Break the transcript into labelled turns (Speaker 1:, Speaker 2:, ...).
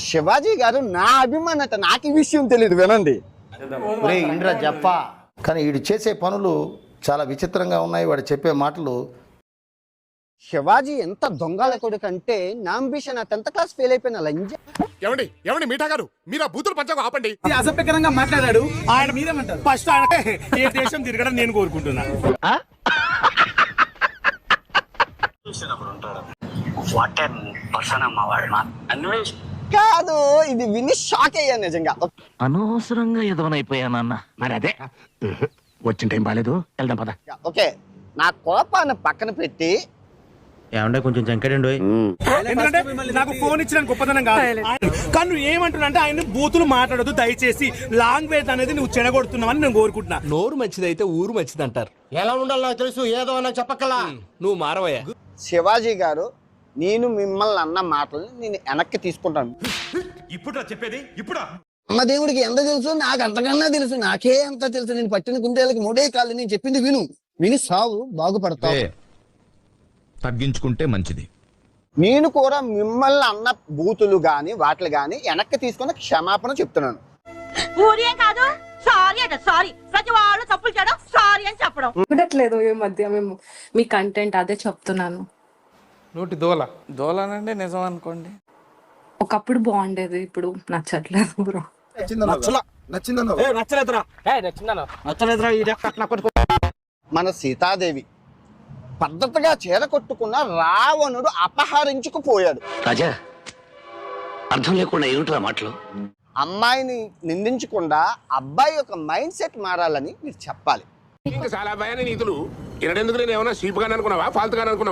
Speaker 1: శివాజీ గారు నా అభిమానత, నాకు ఈ విషయం తెలియదు, వినండి.
Speaker 2: ఇంద్ర జప్పా కానీ వీడు చేసే పనులు చాలా విచిత్రంగా ఉన్నాయి. వాడు చెప్పే మాటలు.
Speaker 1: శివాజీ ఎంత దొంగల కొడుకు అంటే, నా అంబిషన్ ఆ 10th క్లాస్ ఫెయిల్ అయిపోయిన లంజ.
Speaker 3: ఏమండి మీఠా గారు, మీరు ఆ బూతులు పంచకు ఆపండి.
Speaker 4: అసభ్యకరంగా మాట్లాడాడు. ఆయన మీరేమంటారు? ఫస్ట్ ఆయన ఏ దేశం తిరగడం నేను కోరుకుంటున్నా.
Speaker 1: కాదు, ఇది విని షాక్ అయ్యా నిజంగా.
Speaker 5: అనవసరంగా ఎదవనైపోయానన్న. మరి అదే వచ్చిన టైం బాలేదు, వెళ్దాం పద.
Speaker 1: ఓకే, నా కోపాన్ని పక్కన పెట్టి
Speaker 6: ఏమంటే కొంచెం చంకడండి.
Speaker 4: ఎందుకంటే నాకు ఫోన్ ఇచ్చిన గొప్పతనం కాదు. కానీ నువ్వు ఏమంటున్నా అంటే ఆయన బూతులు మాట్లాడదు దయచేసి. లాంగ్వేజ్ అనేది నువ్వు చెడగొడుతున్నావని నేను కోరుకుంటున్నా.
Speaker 7: నోరు మంచిదైతే ఊరు మంచిది అంటారు.
Speaker 2: ఎలా ఉండాలి నాకు తెలుసు, ఏదో నాకు చెప్పక్కలా.
Speaker 7: నువ్వు మారవయ్యా.
Speaker 1: శివాజీ గారు, నేను మిమ్మల్ని అన్న మాటల్ని నేను వెనక్కి తీసుకుంటాను.
Speaker 3: ఇప్పుడు చెప్పేది ఇప్పుడా?
Speaker 1: అమ్మ దేవుడికి ఎంత తెలుసు, నాకు అంతకన్నా తెలుసు. నాకే అంత తెలుసు. నేను పట్టిన గుండెలకి 3 కాళ్ళు. నేను చెప్పింది విని సావు, బాగుపడతావు.
Speaker 8: తగ్గించుకుంటే మంచిది.
Speaker 1: నేను కూడా మిమ్మల్ని అన్న బూతులు గాని వాటిలు గాని వెనక్కి తీసుకుని క్షమాపణ చెప్తున్నాను.
Speaker 9: కాదు, సారీ అంటే సారీ. ప్రతి వాళ్ళు తప్పులు చేయడం సారీ అని చెప్పడం
Speaker 10: చూడట్లేదు ఈ మధ్య. మేము మీ కంటెంట్ అదే చెప్తున్నాను.
Speaker 7: నోటి దోలనండి నిజం అనుకోండి.
Speaker 10: ఒకప్పుడు బాగుండేది, ఇప్పుడు నచ్చట్లేదు బ్రో.
Speaker 1: మన సీతాదేవి పద్ధతిగా చీర కొట్టుకున్న రావణుడు అపహరించుకుపోయాడు.
Speaker 5: రాజా, అర్థం లేకుండా ఏమిట్రా మాటలు?
Speaker 1: అమ్మాయిని నిందించకుండా అబ్బాయి యొక్క మైండ్ సెట్ మారాలని మీరు చెప్పాలి.
Speaker 3: ఇంకా చాలా భయాన్ని నీతులు వినడెందుకు? నేను ఏమన్నా చీప్ గానే అనుకున్నావా, ఫాల్తు గానే అనుకున్నావా?